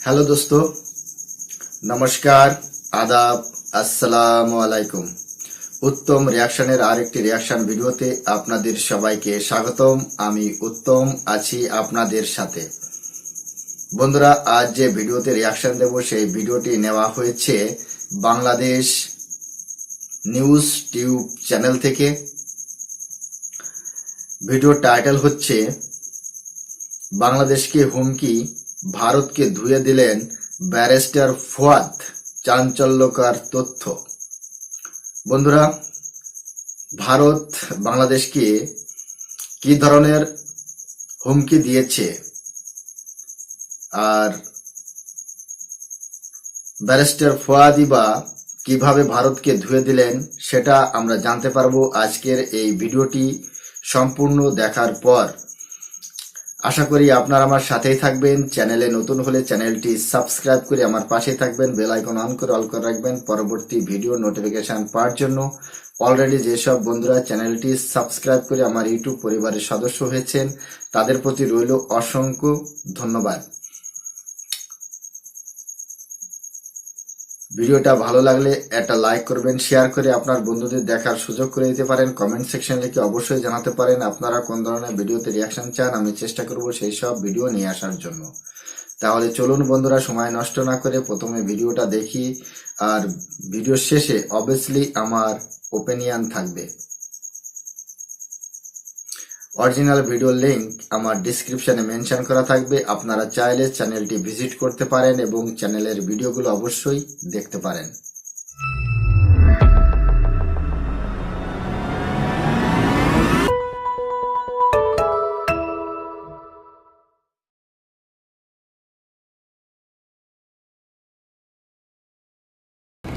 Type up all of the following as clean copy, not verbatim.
Hello दोस्तों, नमस्कार, आदाब, अस्सलामु आलाइकुम। उत्तम रिएक्शনের আরেকটি রিঅ্যাকশন ভিডিওতে আপনাদের সবাইকে স্বাগতম। আমি উত্তম আছি আপনাদের সাথে। বন্ধুরা, আজ যে ভিডিওতে রিঅ্যাকশন দেব সেই ভিডিওটি নেওয়া হয়েছে বাংলাদেশ নিউজ টিউব চ্যানেল থেকে। ভিডিওর টাইটেল হচ্ছে বাংলাদেশকে হুমকি, ভারতকে ধুয়ে দিলেন ব্যারিস্টার ফুয়াদ, চাঞ্চল্যকর তথ্য। বন্ধুরা, ভারত বাংলাদেশকে কি ধরনের হুমকি দিয়েছে আর ব্যারিস্টার ফুয়াদই বা কিভাবে ভারতকে ধুয়ে দিলেন সেটা আমরা জানতে পারবো আজকের এই ভিডিওটি সম্পূর্ণ দেখার পর। আশা করি আপনারা আমার সাথেই থাকবেন। চ্যানেলে নতুন হলে চ্যানেলটি সাবস্ক্রাইব করে আমার পাশে থাকবেন, বেল আইকন অন করে অল করে রাখবেন পরবর্তী ভিডিও নোটিফিকেশন পাওয়ার জন্য। অলরেডি যেসব বন্ধুরা চ্যানেলটি সাবস্ক্রাইব করে আমার ইউটিউব পরিবারের সদস্য হয়েছেন তাদের প্রতি রইল অসংখ্য ধন্যবাদ। ভিডিওটা ভালো লাগলে একটা লাইক করবেন, শেয়ার করে আপনার বন্ধুদের দেখার সুযোগ করে দিতে পারেন। কমেন্ট সেকশন লিখে অবশ্যই জানাতে পারেন আপনারা কোন ধরনের ভিডিওতে রিঅ্যাকশন চান। আমি চেষ্টা করব সেই সব ভিডিও নিয়ে আসার জন্য। তাহলে চলুন বন্ধুরা, সময় নষ্ট না করে প্রথমে ভিডিওটা দেখি, আর ভিডিও শেষে অবভিয়াসলি আমার ওপিনিয়ন থাকবে। অরিজিনাল ভিডিও লিংক আমার ডিসক্রিপশনে মেনশন করা থাকবে। আপনারা চাইলে চ্যানেলটি ভিজিট করতে পারেন এবং চ্যানেলের ভিডিওগুলো অবশ্যই দেখতে পারেন।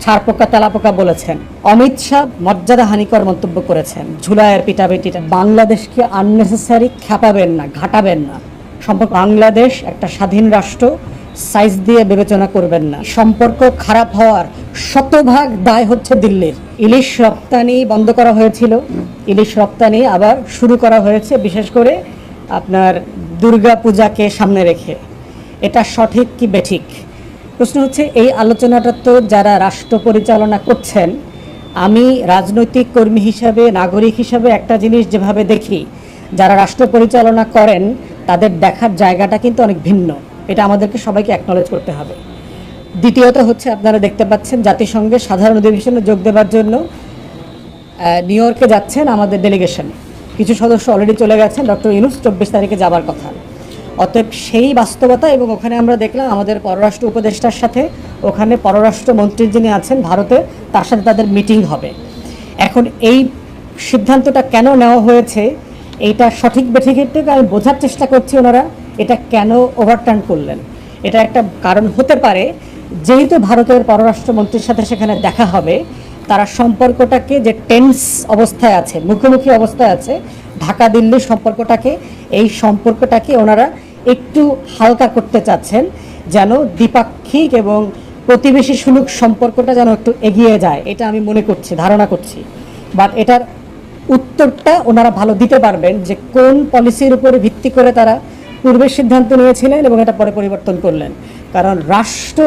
ছারপোকা তেলাপোকা বলেছেন। অমিত শাহ মর্যাদাহানিকর মন্তব্য করেছেন। ঝুলাইয়ের পিটাপিটিটা বাংলাদেশকে আননেসেসারি খেপাবেন না, ঘাটাবেন না। সম্পর্ক বাংলাদেশ একটা স্বাধীন রাষ্ট্র, সাইজ দিয়ে বিবেচনা করবেন না। সম্পর্ক খারাপ হওয়ার শতভাগ দায় হচ্ছে দিল্লির। ইলিশ রপ্তানি বন্ধ করা হয়েছিল, ইলিশ রপ্তানি আবার শুরু করা হয়েছে, বিশেষ করে আপনার দুর্গা পূজাকে সামনে রেখে। এটা সঠিক কি বেঠিক? প্রশ্ন হচ্ছে, এই আলোচনাটা তো যারা রাষ্ট্র পরিচালনা করছেন, আমি রাজনৈতিক কর্মী হিসাবে, নাগরিক হিসাবে একটা জিনিস যেভাবে দেখি, যারা রাষ্ট্র পরিচালনা করেন তাদের দেখার জায়গাটা কিন্তু অনেক ভিন্ন। এটা আমাদেরকে সবাইকে অ্যাকনলেজ করতে হবে। দ্বিতীয়ত হচ্ছে, আপনারা দেখতে পাচ্ছেন জাতিসংঘের সাধারণ অধিবেশনে যোগ দেওয়ার জন্য নিউ ইয়র্কে যাচ্ছেন আমাদের ডেলিগেশন। কিছু সদস্য অলরেডি চলে গেছেন, ডক্টর ইউনূস 24 তারিখে যাবার কথা। অতএব সেই বাস্তবতা, এবং ওখানে আমরা দেখলাম আমাদের পররাষ্ট্র উপদেষ্টার সাথে ওখানে পররাষ্ট্রমন্ত্রী যিনি আছেন ভারতে, তার সাথে তাদের মিটিং হবে। এখন এই সিদ্ধান্তটা কেন নেওয়া হয়েছে, এইটা সঠিক বেঠিকটাকে আমি বোঝার চেষ্টা করছি। ওনারা এটা কেন ওভারটার্ন করলেন, এটা একটা কারণ হতে পারে। যেহেতু ভারতের পররাষ্ট্রমন্ত্রীর সাথে সেখানে দেখা হবে, তারা সম্পর্কটাকে যে টেন্স অবস্থায় আছে, মুখোমুখি অবস্থায় আছে, ঢাকা দিল্লির সম্পর্কটাকে, এই সম্পর্কটাকে ওনারা একটু হালকা করতে চাচ্ছেন, যেন দ্বিপাক্ষিক এবং প্রতিবেশী সুলভ সম্পর্কটা যেন একটু এগিয়ে যায়। এটা আমি মনে করছি, ধারণা করছি। বাট এটার উত্তরটা ওনারা ভালো দিতে পারবেন যে কোন পলিসির উপরে ভিত্তি করে তারা পূর্বের সিদ্ধান্ত নিয়েছিলেন এবং এটা পরে পরিবর্তন করলেন। কারণ রাষ্ট্র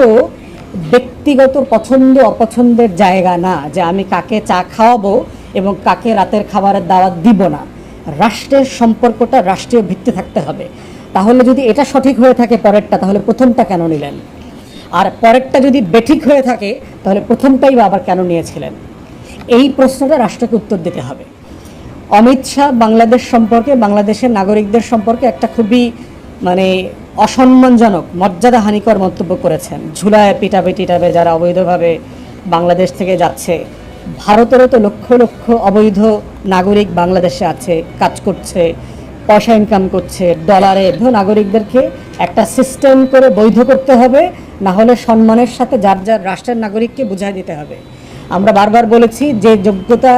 ব্যক্তিগত পছন্দ অপছন্দের জায়গা না, যে আমি কাকে চা খাওয়াবো এবং কাকে রাতের খাবারের দাওয়াত দিব না। রাষ্ট্রের সম্পর্কটা রাষ্ট্রীয় ভিত্তি থাকতে হবে। তাহলে যদি এটা সঠিক হয়ে থাকে পরেরটা, তাহলে প্রথমটা কেন নিলেন? আর পরেরটা যদি বেঠিক হয়ে থাকে, তাহলে প্রথমটাই বা আবার কেন নিয়েছিলেন? এই প্রশ্নটা রাষ্ট্রকে উত্তর দিতে হবে। অমিত শাহ বাংলাদেশ সম্পর্কে, বাংলাদেশের নাগরিকদের সম্পর্কে একটা খুবই অসম্মানজনক, মর্যাদাহানিকর মন্তব্য করেছেন। ঝুলায় পিটাপিটিটাবে যারা অবৈধভাবে বাংলাদেশ থেকে যাচ্ছে, ভারতেরও তো লক্ষ লক্ষ অবৈধ নাগরিক বাংলাদেশে আছে, কাজ করছে, পয়সা ইনকাম করছে ডলারে। নাগরিকদেরকে একটা সিস্টেম করে বৈধ করতে হবে, না হলে সম্মানের সাথে যার যার রাষ্ট্রের নাগরিককে বুঝাই দিতে হবে। আমরা বারবার বলেছি যে যোগ্যতা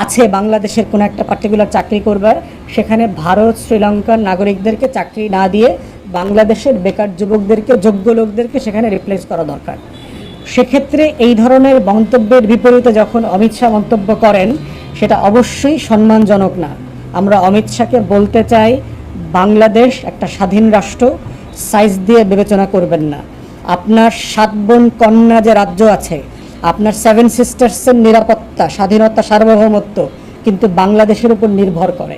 আছে বাংলাদেশের কোনো একটা পার্টিকুলার চাকরি করবার, সেখানে ভারত শ্রীলঙ্কার নাগরিকদেরকে চাকরি না দিয়ে বাংলাদেশের বেকার যুবকদেরকে, যোগ্য লোকদেরকে সেখানে রিপ্লেস করা দরকার। সেক্ষেত্রে এই ধরনের মন্তব্যের বিপরীতে যখন অমিত শাহ মন্তব্য করেন, সেটা অবশ্যই সম্মানজনক না। আমরা অমিত শাহকে বলতে চাই, বাংলাদেশ একটা স্বাধীন রাষ্ট্র, সাইজ দিয়ে বিবেচনা করবেন না। আপনার 7 বোন কন্যা যে রাজ্য আছে, আপনার 7 সিস্টার্সের নিরাপত্তা, স্বাধীনতা, সার্বভৌমত্ব কিন্তু বাংলাদেশের উপর নির্ভর করে।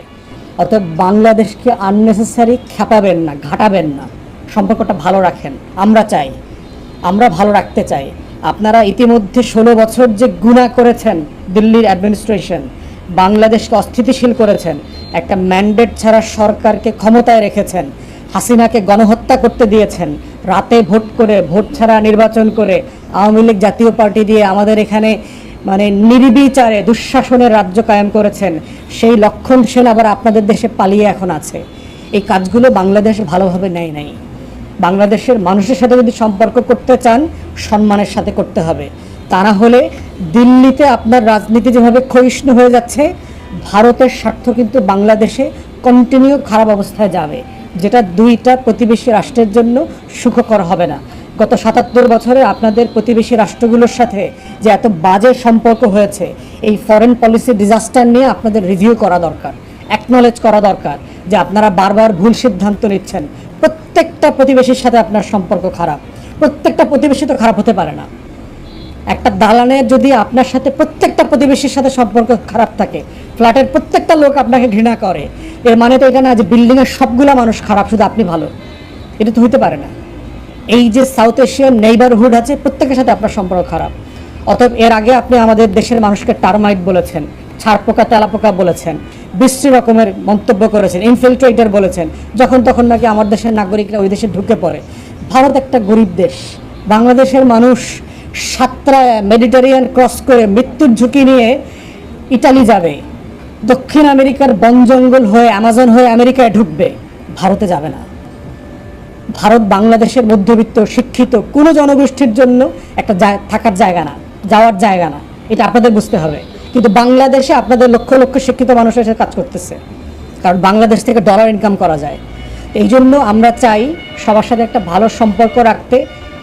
অতএব বাংলাদেশকে আননেসেসারি খেপাবেন না, ঘাটাবেন না, সম্পর্কটা ভালো রাখেন। আমরা ভালো রাখতে চাই। আপনারা ইতিমধ্যে 16 বছর যে গুনাহ করেছেন, দিল্লির অ্যাডমিনিস্ট্রেশন বাংলাদেশকে অস্থিতিশীল করেছেন, একটা ম্যান্ডেট ছাড়া সরকারকে ক্ষমতায় রেখেছেন, হাসিনাকে গণহত্যা করতে দিয়েছেন, রাতে ভোট করে, ভোট ছাড়া নির্বাচন করে, আওয়ামী লীগ জাতীয় পার্টি দিয়ে আমাদের এখানে মানে নির্বিচারে দুঃশাসনের রাজ্য কায়েম করেছেন। সেই লক্ষণ সেন আবার আপনাদের দেশে পালিয়ে এখন আছে। এই কাজগুলো বাংলাদেশ ভালোভাবে নেয় নাই। বাংলাদেশের মানুষের সাথে যদি সম্পর্ক করতে চান, সম্মানের সাথে করতে হবে। তা না হলে দিল্লিতে আপনার রাজনীতি যেভাবে ক্ষয়িষ্ণু হয়ে যাচ্ছে, ভারতের স্বার্থ কিন্তু বাংলাদেশে কন্টিনিউ খারাপ অবস্থায় যাবে, যেটা দুইটা প্রতিবেশী রাষ্ট্রের জন্য সুখকর হবে না। গত 77 বছরে আপনাদের প্রতিবেশী রাষ্ট্রগুলোর সাথে যে এত বাজে সম্পর্ক হয়েছে, এই ফরেন পলিসি ডিজাস্টার নিয়ে আপনাদের রিভিউ করা দরকার, অ্যাকনলেজ করা দরকার যে আপনারা বারবার ভুল সিদ্ধান্ত নিচ্ছেন। প্রত্যেকটা প্রতিবেশীর সাথে আপনার সম্পর্ক খারাপ, প্রত্যেকটা প্রতিবেশী তো খারাপ হতে পারে না। একটা দালানের যদি আপনার সাথে প্রত্যেকটা প্রতিবেশীর সাথে সম্পর্ক খারাপ থাকে, ফ্ল্যাটের প্রত্যেকটা লোক আপনাকে ঘৃণা করে, এর মানে তো এটা না যে বিল্ডিংয়ের সবগুলো মানুষ খারাপ, শুধু আপনি ভালো। এটা তো হতে পারে না। এই যে সাউথ এশিয়ান নেইবারহুড আছে, প্রত্যেকের সাথে আপনার সম্পর্ক খারাপ। অতএব এর আগে আপনি আমাদের দেশের মানুষকে টার্মাইট বলেছেন, ছারপোকা তেলাপোকা বলেছেন, বিশ্রী রকমের মন্তব্য করেছেন, ইনফিল্ট্রেটর বলেছেন, যখন তখন নাকি আমার দেশের নাগরিকরা ওই দেশে ঢুকে পড়ে। ভারত একটা গরিব দেশ, বাংলাদেশের মানুষ সাতরায় মেডিটেরিয়ান ক্রস করে মৃত্যুর ঝুঁকি নিয়ে ইটালি যাবে, দক্ষিণ আমেরিকার বন জঙ্গল হয়ে অ্যামাজন হয়ে আমেরিকায় ঢুকবে, ভারতে যাবে না। ভারত বাংলাদেশের মধ্যবিত্ত শিক্ষিত কোনো জনগোষ্ঠীর জন্য একটা থাকার জায়গা না, যাওয়ার জায়গা না, এটা আপনাদের বুঝতে হবে। কিন্তু বাংলাদেশে আপনাদের লক্ষ লক্ষ শিক্ষিত মানুষ এসে কাজ করতেছে, কারণ বাংলাদেশ থেকে ডলার ইনকাম করা যায়। এই জন্য আমরা চাই সবার সাথে একটা ভালো সম্পর্ক রাখতে।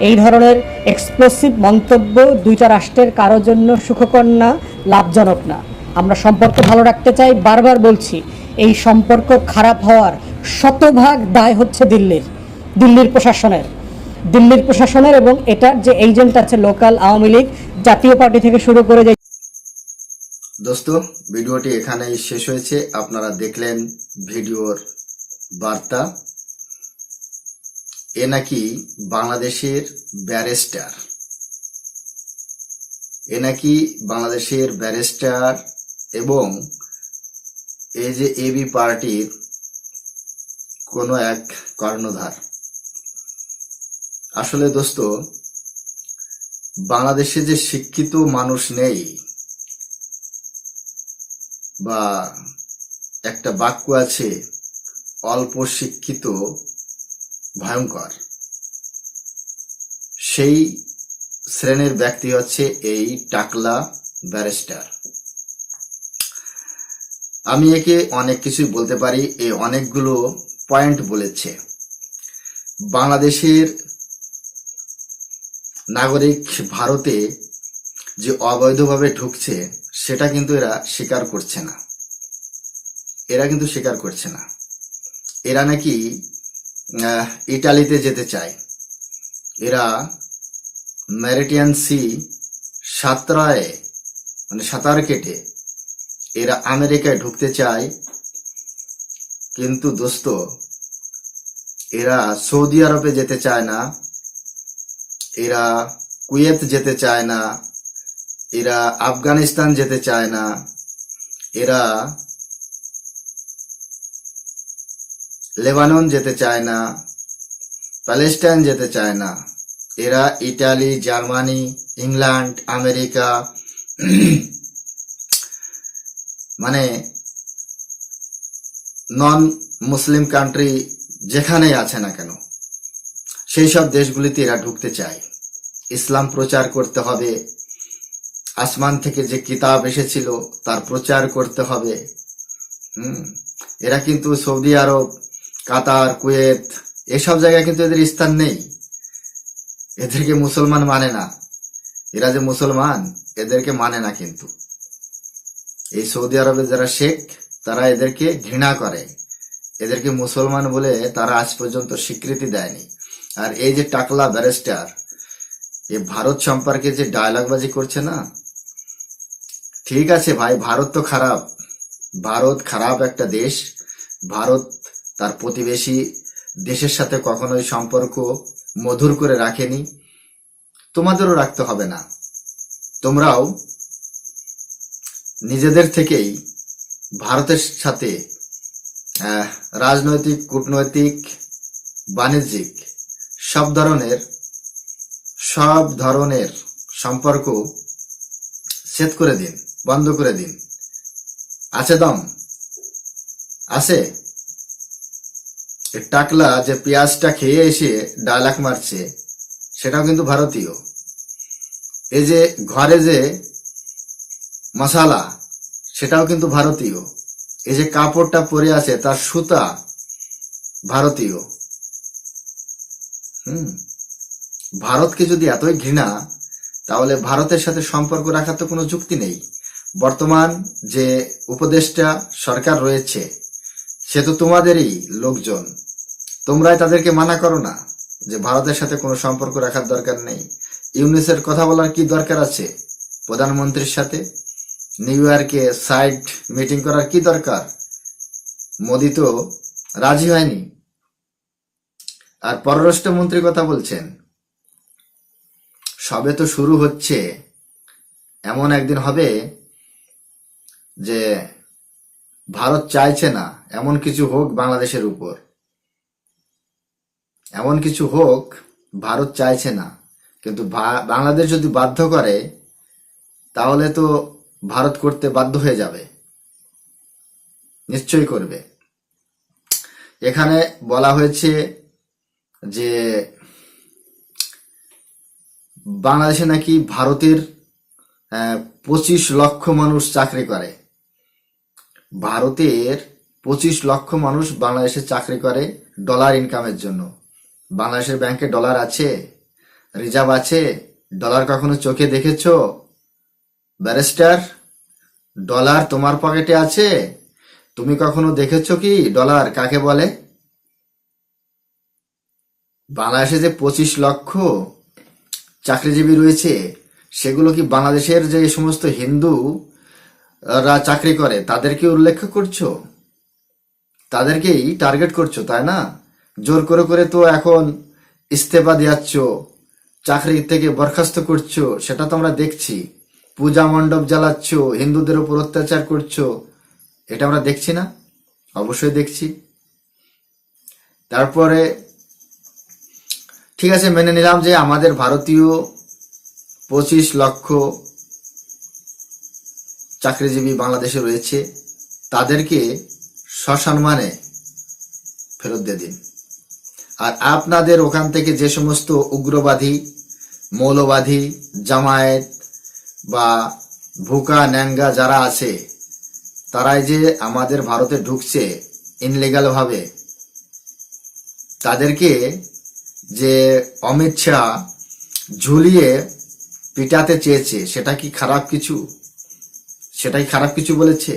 এই ধরনের এক্সপ্লোসিভ মন্তব্য দুইটা রাষ্ট্রের কারোর জন্য সুখকর না, লাভজনক না। আমরা সম্পর্ক ভালো রাখতে চাই। বারবার বলছি, এই সম্পর্ক খারাপ হওয়ার শতভাগ দায় হচ্ছে দিল্লির প্রশাসনের এবং এটার যে এজেন্ট আছে লোকাল আওয়ামী লীগ জাতীয় পার্টি থেকে শুরু করে যে। দোস্ত, ভিডিওটি এখানেই শেষ হয়েছে। আপনারা দেখলেন ভিডিওর বার্তা। এ নাকি বাংলাদেশের ব্যারিস্টার এবং এই যে এবি পার্টির কোনো এক কর্ণধার। আসলে দোস্ত, বাংলাদেশে যে শিক্ষিত মানুষ নেই, বা একটা বাক্য আছে, অল্প শিক্ষিত ভয়ঙ্কর, সেই শ্রেণীর ব্যক্তি হচ্ছে এই টাকলা ব্যারিস্টার। আমি একে অনেক কিছুই বলতে পারি, এই অনেকগুলো পয়েন্ট বলেছে। বাংলাদেশের নাগরিক ভারতে যে অবৈধভাবে ঢুকছে সেটা কিন্তু এরা স্বীকার করছে না। এরা নাকি ইটালিতে যেতে চায়, এরা মেরিডিয়ান সি সাঁতার কেটে এরা আমেরিকায় ঢুকতে চায়। কিন্তু দোস্ত, এরা সৌদি আরবে যেতে চায় না, এরা কুয়েত যেতে চায় না, এরা আফগানিস্তান যেতে চায় না, এরা লেবানন যেতে চায় না, প্যালেস্টাইন যেতে চায় না। এরা ইটালি, জার্মানি, ইংল্যান্ড, আমেরিকা, মানে নন মুসলিম কান্ট্রি যেখানেই আছে না কেন, সেই সব দেশগুলিতে এরা ঢুকতে চায়। ইসলাম প্রচার করতে হবে, আসমান থেকে যে কিতাব এসেছিল তার প্রচার করতে হবে। এরা কিন্তু সৌদি আরব, কাতার, কুয়েত এসব জায়গায় কিন্তু এদের স্থান নেই। এদেরকে মুসলমান মানে না, এরা যে মুসলমান এদেরকে মানে না। কিন্তু এই সৌদি আরবের যারা শেখ তারা এদেরকে ঘৃণা করে, এদেরকে মুসলমান বলে তারা আজ পর্যন্ত স্বীকৃতি দেয়নি। আর এই যে টাকলা ব্যারিস্টার, এ ভারত সম্পর্কে যে ডায়লগবাজি করছে না, ঠিক আছে ভাই, ভারত তো খারাপ, ভারত খারাপ একটা দেশ। ভারত তার প্রতিবেশী দেশের সাথে কখনোই সম্পর্ক মধুর করে রাখেনি, তোমাদেরও রাখতে হবে না। তোমরাও নিজেদের থেকেই ভারতের সাথে রাজনৈতিক, কূটনৈতিক, বাণিজ্যিক সব ধরনের সম্পর্ক ছেদ করে দিন, বন্ধ করে দিন। আছে দম? আছে? টাকলা যে পেঁয়াজটা খেয়ে এসে ডায়লগ মারছে, সেটাও কিন্তু ভারতীয়। এই যে ঘরে যে মশালা, সেটাও কিন্তু ভারতীয়। এই যে কাপড়টা পরে আছে, তার সুতা ভারতীয়। ভারতকে যদি এতই ঘৃণা, তাহলে ভারতের সাথে সম্পর্ক রাখার তো কোনো যুক্তি নেই। বর্তমান যে উপদেষ্টা সরকার রয়েছে, সে তো তোমাদেরই লোকজন। তোমরাই তাদেরকে মানা করো না যে ভারতের সাথে কোনো সম্পর্ক রাখার দরকার নেই। ইউনিসের কথা বলার কি দরকার আছে প্রধানমন্ত্রীর সাথে? নিউ ইয়র্কে সাইড মিটিং করার কি দরকার? মোদি তো রাজি হয়নি। আর পররাষ্ট্রমন্ত্রী কথা বলছেন, সবে তো শুরু হচ্ছে। এমন একদিন হবে যে ভারত চাইছে না এমন কিছু হোক বাংলাদেশের উপর, এমন কিছু হোক ভারত চাইছে না, কিন্তু বাংলাদেশ যদি বাধ্য করে, তাহলে তো ভারত করতে বাধ্য হয়ে যাবে, নিশ্চয়ই করবে। এখানে বলা হয়েছে যে বাংলাদেশে নাকি ভারতের 25 লক্ষ মানুষ চাকরি করে। ভারতের 25 লক্ষ মানুষ বাংলাদেশে চাকরি করে ডলার ইনকামের জন্য। বাংলাদেশের ব্যাংকে ডলার আছে, রিজার্ভ আছে? ডলার কখনো চোখে দেখেছো ব্যারিস্টার? ডলার তোমার পকেটে আছে? তুমি কখনো দেখেছো কি ডলার কাকে বলে? বাংলাদেশে যে 25 লক্ষ চাকরিজীবী রয়েছে, সেগুলো কি বাংলাদেশের যে সমস্ত হিন্দুরা চাকরি করে তাদেরকে উল্লেখ করছো? তাদেরকেই টার্গেট করছো, তাই না? জোর করে করে তো এখন ইস্তেফা দিয়াচ্ছ, চাকরি থেকে বরখাস্ত করছো, সেটা তো আমরা দেখছি। পূজা মণ্ডপ জ্বালাচ্ছ, হিন্দুদের উপর অত্যাচার করছো, এটা আমরা দেখছি না? অবশ্যই দেখছি। তারপরে ঠিক আছে, মেনে নিলাম যে আমাদের ভারতীয় 25 লক্ষ চাকরিজীবী বাংলাদেশে রয়েছে, তাদেরকে সসম্মানে ফেরত দিয়ে দিন। আর আপনাদের ওখান থেকে যে সমস্ত উগ্রবাদী, মৌলবাদী, জামায়াত বা ভুকা ন্যাঙ্গা যারা আছে, তারাই যে আমাদের ভারতে ঢুকছে ইনলিগাল ভাবে, তাদেরকে যে অমিত শাহ ঝুলিয়ে পিটাতে চেয়েছে, সেটা কি খারাপ কিছু? সেটাই খারাপ কিছু বলেছে?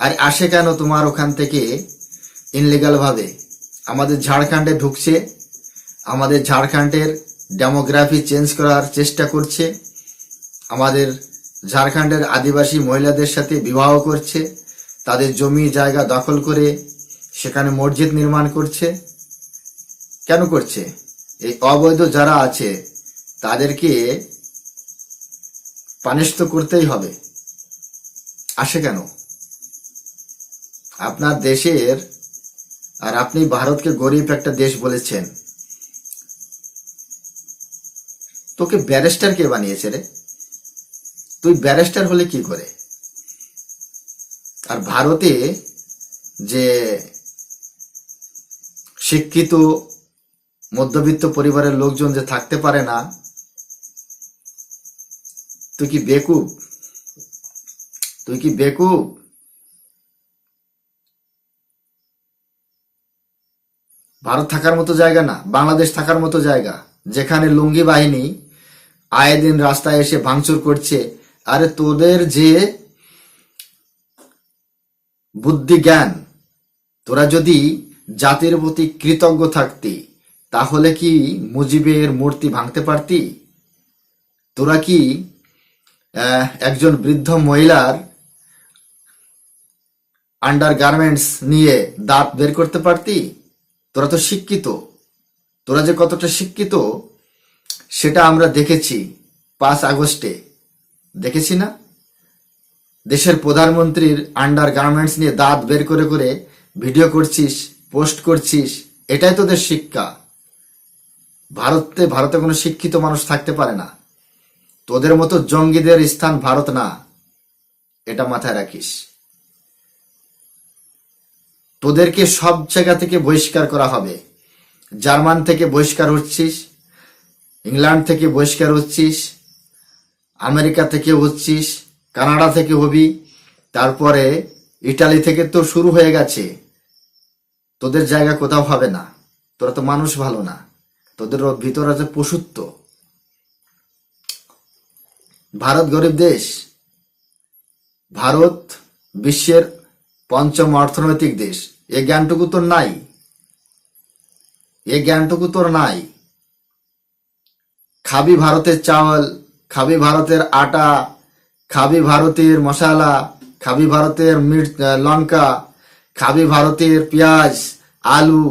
আর আসে কেন তোমার ওখান থেকে ইনলিগাল ভাবে? আমাদের ঝাড়খণ্ডে ঢুকছে, আমাদের ঝাড়খণ্ডের ডেমোগ্রাফি চেঞ্জ করার চেষ্টা করছে, আমাদের ঝাড়খণ্ডের আদিবাসী মহিলাদের সাথে বিবাহ করছে, তাদের জমি জায়গা দখল করে সেখানে মসজিদ নির্মাণ করছে। কেন করছে? এই অবৈধ যারা আছে তাদেরকে পানিশ তো করতেই হবে। আসে কেন? আপনার দেশের, আর আপনি ভারতকে গরিব একটা দেশ বলেছেন, তোকে ব্যারিস্টার কে বানিয়েছে রে? তুই ব্যারিস্টার হলে কি করে? আর ভারতে যে শিক্ষিত মধ্যবিত্ত পরিবারের লোকজন যে থাকতে পারে না, তুই কি বেকুব? তুই কি বেকুব? ভারত থাকার মতো জায়গা না, বাংলাদেশ থাকার মতো জায়গা, যেখানে লুঙ্গি বাহিনী আয়ে দিন রাস্তায় এসে ভাঙচুর করছে। আরে তোদের যে বুদ্ধি জ্ঞান, তোরা যদি জাতির প্রতি কৃতজ্ঞ থাকতি, তাহলে কি মুজিবের মূর্তি ভাঙতে পারতি? তোরা কি একজন বৃদ্ধ মহিলার আন্ডার গার্মেন্টস নিয়ে দাঁত বের করতে পারতি? তোরা তো শিক্ষিত। তোরা যে কতটা শিক্ষিত সেটা আমরা দেখেছি 5 আগস্টে, দেখেছি না? দেশের প্রধানমন্ত্রীর আন্ডার গার্মেন্টস নিয়ে দাঁত বের করে করে ভিডিও করছিস, পোস্ট করছিস, এটাই তোদের শিক্ষা। ভারতে কোনো শিক্ষিত মানুষ থাকতে পারে না। তোদের মতো জঙ্গিদের স্থান ভারত না, এটা মাথায় রাখিস। তোদেরকে সব জায়গা থেকে বহিষ্কার করা হবে। জার্মান থেকে বহিষ্কার হচ্ছিস, ইংল্যান্ড থেকে বহিষ্কার হচ্ছিস, আমেরিকা থেকে হচ্ছিস, কানাডা থেকে হবি, তারপরে ইটালি থেকে তো শুরু হয়ে গেছে। তোদের জায়গা কোথাও হবে না। তোরা তো মানুষ ভালো না, তোদের ভিতর আছে পশুত্ব। ভারত গরিব দেশ। ভারত বিশ্বের 5ম অর্থনৈতিক দেশ। এ জ্ঞানটুকু তোর নাই, এ জ্ঞানটুকু তোর নাই। খাবি ভারতের চাওয়াল, খাবি ভারতের আটা, খাবি ভারতের মশলা, খাবি ভারতের লঙ্কা, খাবি ভারতের পেঁয়াজ, আলু,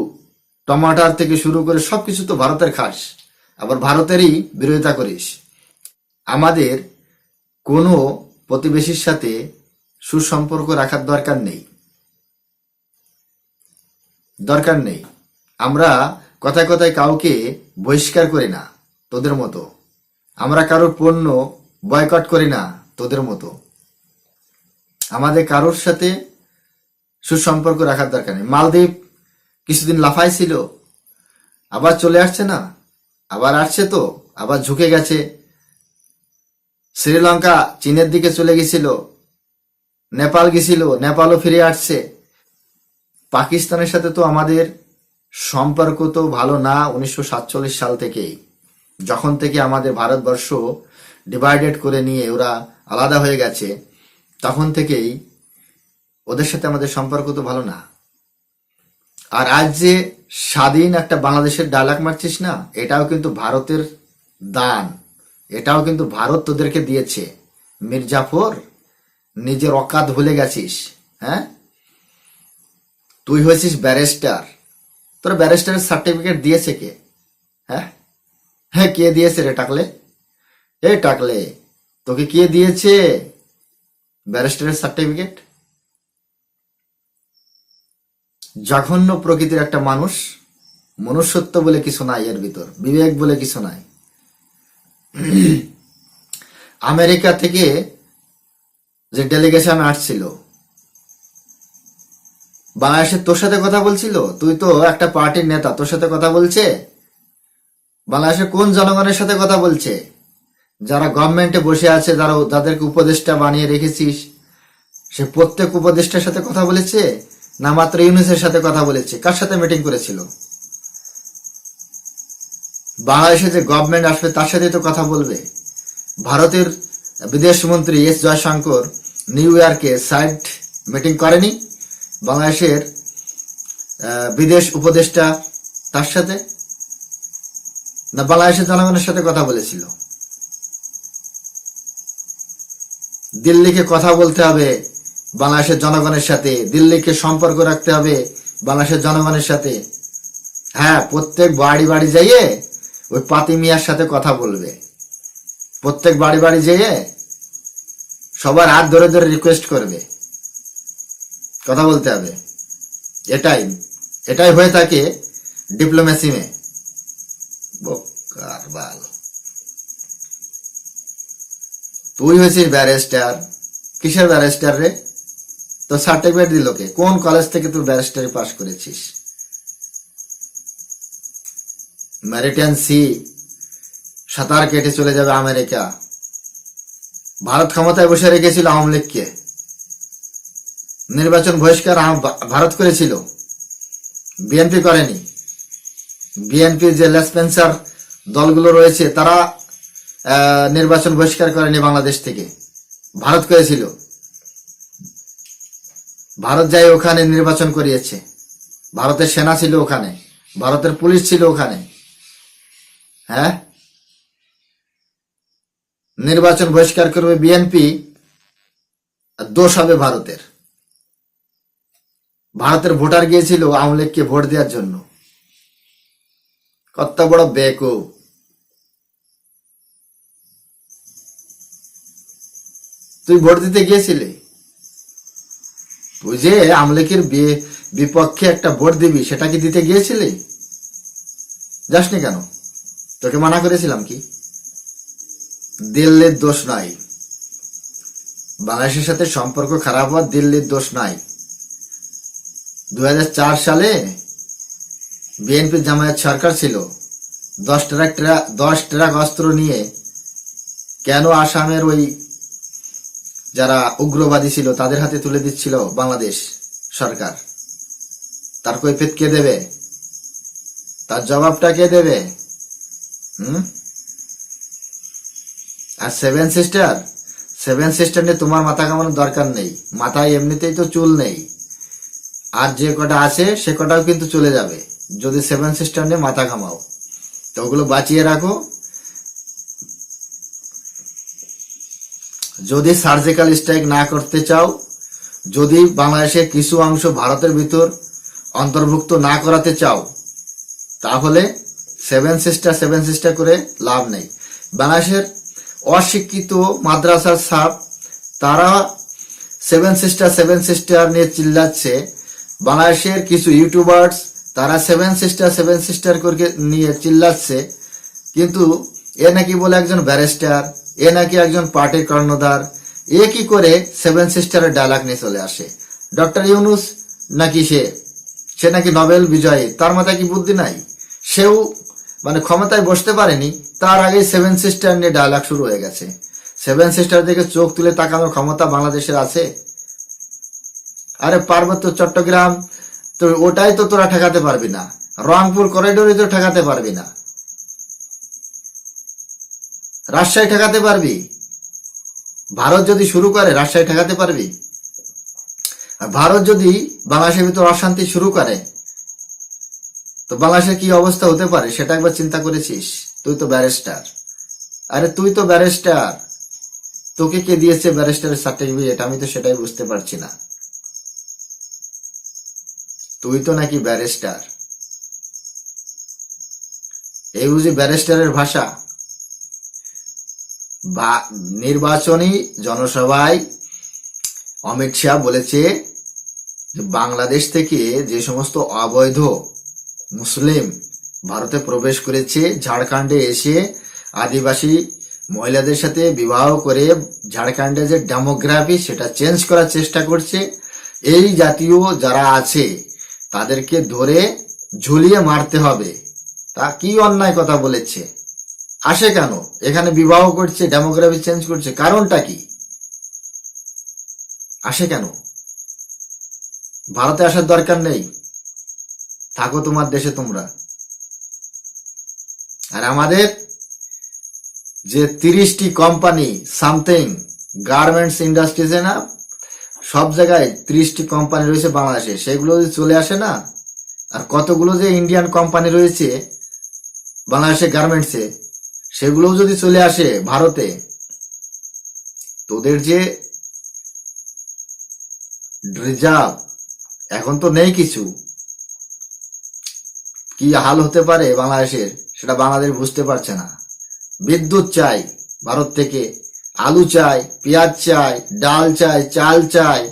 টমাটার থেকে শুরু করে সবকিছু তো ভারতের খাস, আবার ভারতেরই বিরোধিতা করিস। আমাদের কোনো প্রতিবেশীর সাথে সুসম্পর্ক রাখার দরকার নেই, দরকার নেই। আমরা কথায় কথায় কাউকে বহিষ্কার করি না তোদের মতো। আমরা কারোর পণ্য বয়কট করি না তোদের মতো। আমাদের কারোর সাথে সুসম্পর্ক রাখার দরকার নেই। মালদ্বীপ কিছুদিন লাফাইছিল, আবার চলে আসছে না, আবার আসছে তো, আবার ঝুঁকে গেছে। শ্রীলঙ্কা চীনের দিকে চলে গেছিল, নেপাল গেছিল, নেপালও ফিরে আসছে। পাকিস্তানের সাথে তো আমাদের সম্পর্ক তো ভালো না 1947 সাল থেকেই, যখন থেকে আমাদের ভারতবর্ষ ডিভাইডেড করে নিয়ে ওরা আলাদা হয়ে গেছে, তখন থেকেই ওদের সাথে আমাদের সম্পর্ক তো ভালো না। আর আজ যে স্বাধীন একটা বাংলাদেশের ডায়লগ মারছিস না, এটাও কিন্তু ভারতের দান, এটাও কিন্তু ভারত তোদেরকে দিয়েছে। মির্জাফর, নিজের অকাত ভুলে গেছিস? হ্যাঁ, তুই হয়েছিস ব্যারিস্টার, তোর ব্যারিস্টারের সার্টিফিকেট দিয়েছে কে? হ্যাঁ হ্যাঁ, কে দিয়েছে রে টাকলে? এ টাকলে, তোকে কে দিয়েছে ব্যারিস্টারের সার্টিফিকেট? জঘন্য প্রকৃতির একটা মানুষ। মনুষ্যত্ব বলে কিছু নাই এর ভিতর, বিবেক বলে কিছু নাই। আমেরিকা থেকে যে ডেলিগেশন আসছিল, বাংলাদেশের তোর সাথে কথা বলছিল? তুই তো একটা পার্টির নেতা, তোর সাথে কথা বলছে? বাংলাদেশের কোন জনগণের সাথে কথা বলছে? যারা গভর্নমেন্টে বসে আছে, যাদেরকে উপদেষ্টা বানিয়ে রেখেছিস, সে প্রত্যেক উপদেষ্টার সাথে কথা বলেছে না মাত্র ইউনুসের সাথে কথা বলেছে? কার সাথে মিটিং করেছিল? বাংলাদেশে যে গভর্নমেন্ট আসবে তার সাথে তো কথা বলবে। ভারতের বিদেশ মন্ত্রী এস জয়শঙ্কর নিউ ইয়র্কে সাইড মিটিং করেনি বাংলাদেশের বিদেশ উপদেষ্টা তার সাথে? না বাংলাদেশের জনগণের সাথে কথা বলেছিল? দিল্লিকে কথা বলতে হবে বাংলাদেশের জনগণের সাথে, দিল্লিকে সম্পর্ক রাখতে হবে বাংলাদেশের জনগণের সাথে। হ্যাঁ, প্রত্যেক বাড়ি বাড়ি যাইয়ে ওই পাতি মিয়ার সাথে কথা বলবে। প্রত্যেক বাড়ি বাড়ি যেয়ে সবার হাত ধরে ধরে রিকোয়েস্ট করবে, কথা বলতে হবে। এটাই হয়ে থাকে ডিপ্লোমেসি মে। বোকার বাল, তুই হয়েছিস ব্যারিস্টার। কিসের ব্যারিস্টার রে? তোর সার্টিফিকেট দিল কে? কোন কলেজ থেকে তুই ব্যারিস্টারি পাস করেছিস? মেরিটান সি, সাঁতার কেটে চলে যাবে আমেরিকা। ভারত ক্ষমতায় বসে রেখেছিল আওয়ামী লীগকে, নির্বাচন বহিষ্কার ভারত করেছিল, বিএনপি করেনি। বিএনপির যে লেসপেন্সার দলগুলো রয়েছে তারা নির্বাচন বহিষ্কার করেনি বাংলাদেশ থেকে, ভারত করেছিল। ভারত যাই ওখানে নির্বাচন করিয়েছে, ভারতের সেনা ছিল ওখানে, ভারতের পুলিশ ছিল ওখানে। হ্যাঁ, নির্বাচন বহিষ্কার করবে বিএনপি, দোষ হবে ভারতের। ভারতের ভোটার গিয়েছিল আওয়ামী লীগকে ভোট দেওয়ার জন্য। কত বড় বেকুব! তুই ভোট দিতে গিয়েছিলি? তুই যে আওয়ামী লীগের বিপক্ষে একটা ভোট দিবি, সেটা কি দিতে গিয়েছিলি? যাসনি কেন? তোকে মানা করেছিলাম কি? দিল্লির দোষ নাই, বাংলাদেশের সাথে সম্পর্ক খারাপ হওয়ার দিল্লির দোষ নাই। 2004 সালে বিএনপি জামায়াত সরকার ছিল, 10 ট্রাক অস্ত্র নিয়ে কেন আসামের ওই যারা উগ্রবাদী ছিল তাদের হাতে তুলে দিচ্ছিল বাংলাদেশ সরকার? তার কৈফিয়ত কে দেবে? তার জবাবটা কে দেবে? আর সেভেন সিস্টার নিয়ে তোমার মাথা কামানোর দরকার নেই। মাথায় এমনিতেই তো চুল নেই, আর যে কটা আছে সে কটাও কিন্তু চলে যাবে যদি সেভেন সিস্টার নিয়ে মাথা ঘামাও। তো ওগুলো বাঁচিয়ে রাখো। যদি সার্জিক্যাল স্ট্রাইক না করতে চাও, যদি বাংলাদেশের কিছু অংশ ভারতের ভিতর অন্তর্ভুক্ত না করাতে চাও, তাহলে সেভেন সিস্টার করে লাভ নেই। বাংলাদেশের অশিক্ষিত মাদ্রাসার ছাত্র তারা সেভেন সিস্টার নিয়ে চিল্লাচ্ছে। বাংলাদেশের কিছু ইউটিউবার্স তারা সেভেন সিস্টার করে নিয়ে চিল্লাচ্ছে, কিন্তু এ নাকি বলে একজন ব্যারিস্টার, এ নাকি একজন পার্টির কর্ণধার, এ কি করে সেভেন সিস্টারের ডায়লগ নিয়ে চলে আসে? ডক্টর ইউনুস নাকি সে নাকি নোবেল বিজয়ী, তার মাথায় কি বুদ্ধি নাই? সেও মানে ক্ষমতায় বসতে পারেনি, তার আগে সেভেন সিস্টার নিয়ে ডায়লগ শুরু হয়ে গেছে। সেভেন সিস্টার দিকে চোখ তুলে তাকানোর ক্ষমতা বাংলাদেশের আছে? আরে পার্বত্য চট্টগ্রাম তো ওটাই তো তোরা ঠেকাতে পারবি না, রংপুর করিডোরে তো ঠেকাতে পারবি না, রাজশাহী ঠেকাতে পারবি? ভারত যদি শুরু করে রাজশাহী ঠেকাতে পারবি? আর ভারত যদি বাংলাদেশের ভিতর অশান্তি শুরু করে তো বাংলাদেশের কি অবস্থা হতে পারে সেটা একবার চিন্তা করেছিস? তুই তো ব্যারিস্টার। আরে তুই তো ব্যারিস্টার, তোকে কে দিয়েছে ব্যারিস্টারের সার্টিফিকেট? আমি তো সেটাই বুঝতে পারছি না। তুই তো নাকি ব্যারিস্টার, এই বুঝি ব্যারিস্টারের ভাষা? নির্বাচনী জনসভায় অমিত শাহ বলেছে যে বাংলাদেশ থেকে যে সমস্ত অবৈধ মুসলিম ভারতে প্রবেশ করেছে, ঝাড়খণ্ডে এসে আদিবাসী মহিলাদের সাথে বিবাহ করে ঝাড়খণ্ডে যে ডেমোগ্রাফি সেটা চেঞ্জ করার চেষ্টা করছে, এই জাতীয় যারা আছে তাদেরকে ধরে ঝুলিয়ে মারতে হবে। তা কি অন্যায় কথা বলেছে? আসে কেন? এখানে বিবাহ করছে, ডেমোগ্রাফি চেঞ্জ করছে, কারণটা কি? আসে কেন? ভারতে আসার দরকার নেই, থাকো তোমার দেশে তোমরা। আর আমাদের যে 30টি কোম্পানি সামথিং গার্মেন্টস ইন্ডাস্ট্রিজে না, সব জায়গায় 30টি কোম্পানি রয়েছে বাংলাদেশে, সেগুলো যদি চলে আসে না, আর কতগুলো যে ইন্ডিয়ান কোম্পানি রয়েছে বাংলাদেশে গার্মেন্টসে, সেগুলোও যদি চলে আসে ভারতে, তোদের যে রিজার্ভ এখন তো নেই কিছু, কি হাল হতে পারে বাংলাদেশের সেটা বাংলাদেশ বুঝতে পারছে না। বিদ্যুৎ চাই ভারত থেকে, আলু চাই, পেঁয়াজ চাই, ডাল চাই, চাল চাই,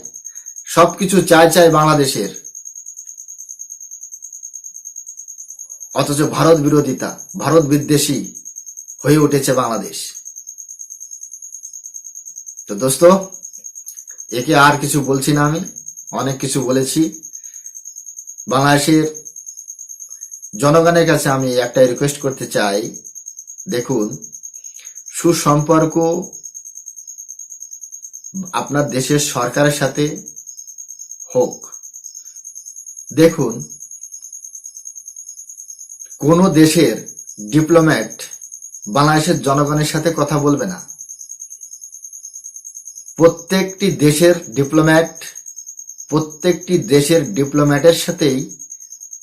সবকিছু চাই বাংলাদেশের। অথচ ভারত বিরোধিতা, ভারত বিদ্বেষী হয়ে উঠেছে বাংলাদেশ। তো দোস্ত, একে আর কিছু বলছি না, আমি অনেক কিছু বলেছি। বাংলাদেশের জনগণের কাছে আমি একটাই রিকোয়েস্ট করতে চাই, দেখুন, সুসম্পর্ক আপনার দেশের সরকারের সাথে হোক। দেখুন, কোন দেশের ডিপ্লোম্যাট বাংলাদেশের জনগণের সাথে কথা বলবে না। প্রত্যেকটি দেশের ডিপ্লোম্যাটের সাথেই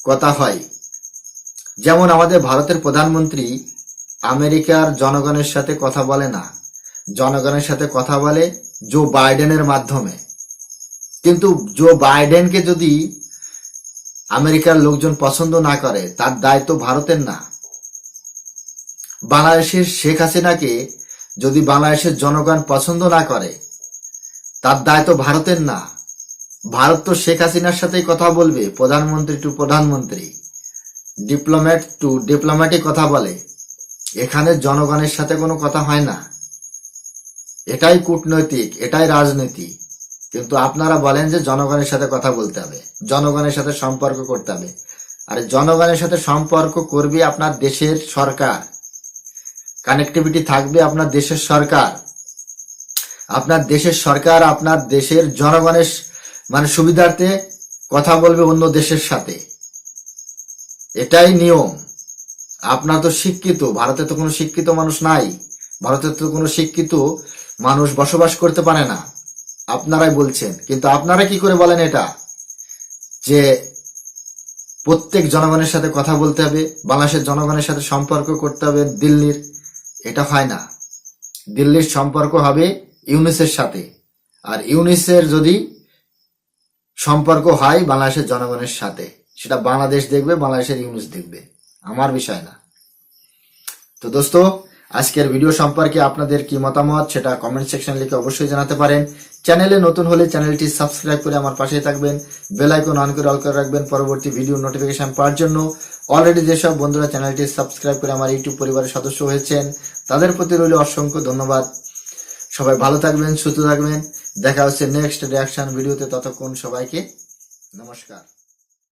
কথা হয় যেমন আমাদের ভারতের প্রধানমন্ত্রী আমেরিকার জনগণের সাথে কথা বলে না, জনগণের সাথে কথা বলে জো বাইডেনের মাধ্যমে। কিন্তু জো বাইডেনকে যদি আমেরিকার লোকজন পছন্দ না করে, তার দায়িত্ব ভারতের না। বাংলাদেশের শেখ হাসিনাকে যদি বাংলাদেশের জনগণ পছন্দ না করে, তার দায়িত্ব ভারতের না। ভারত তো শেখ হাসিনার সাথেই কথা বলবে, প্রধানমন্ত্রী টু প্রধানমন্ত্রী, ডিপ্লোম্যাট টু ডিপ্লোম্যাটই কথা বলে। এখানে জনগণের সাথে কোনো কথা হয় না। এটাই কূটনৈতিক, এটাই রাজনীতি। কিন্তু আপনারা বলেন যে জনগণের সাথে কথা বলতে হবে, জনগণের সাথে সম্পর্ক করতে হবে। আর জনগণের সাথে সম্পর্ক করবে আপনার দেশের সরকার, কানেক্টিভিটি থাকবে আপনার দেশের সরকার। আপনার দেশের সরকার আপনার দেশের জনগণের সুবিধার্থে কথা বলবে অন্য দেশের সাথে। এটাই নিয়ম। আপনার তো শিক্ষিত, ভারতে তো কোনো শিক্ষিত মানুষ নাই, ভারতে তো কোনো শিক্ষিত মানুষ বসবাস করতে পারে না। আপনারাই বলছেন, কিন্তু আপনারা কি করে বলেন এটা যে প্রত্যেক জনগণের সাথে কথা বলতে হবে, বাংলাদেশের জনগণের সাথে সম্পর্ক করতে হবে দিল্লির? এটা হয় না। দিল্লির সম্পর্ক হবে ইউনিসের সাথে, আর ইউনিসের যদি সম্পর্ক হয় বাংলাদেশের জনগণের সাথে, সেটা বাংলাদেশ দেখবে, বাংলাদেশের ইউনিস দেখবে, আমার বিষয় না। তো দোস্ত, আজকের ভিডিও সম্পর্কে আপনাদের কি মতামত সেটা কমেন্ট সেকশন লিখে অবশ্যই জানাতে পারেন। চ্যানেলে নতুন হলে চ্যানেলটি সাবস্ক্রাইব করে আমার পাশে থাকবেন, বেল আইকন অন করে অল করে রাখবেন পরবর্তী ভিডিও নোটিফিকেশন পাওয়ার জন্য। অলরেডি যেসব বন্ধুরা চ্যানেলটি সাবস্ক্রাইব করে আমার ইউটিউব পরিবারের সদস্য হয়েছেন, তাদের প্রতি রইল অসংখ্য ধন্যবাদ। সবাই ভালো থাকবেন, সুস্থ থাকবেন। দেখা হচ্ছে নেক্সট রিয়াকশন ভিডিওতে। ততক্ষণ সবাইকে নমস্কার।